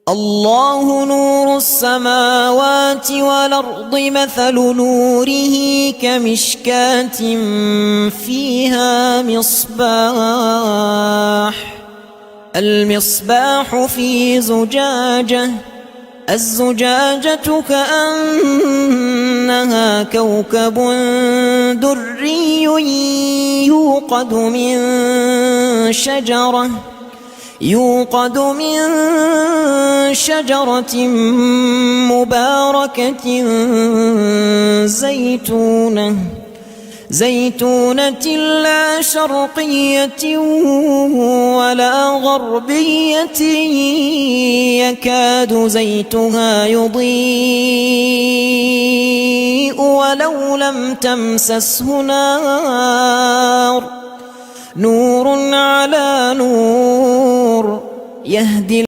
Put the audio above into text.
الله نور السماوات والأرض مثل نوره كمشكاة فيها المصباح في زجاجة، الزجاجة كأنها كوكب دري يوقد من شجرة مباركة زيتونة لا شرقية ولا غربية يكاد زيتها يضيء ولو لم تمسسه نار، نور على نور يهدي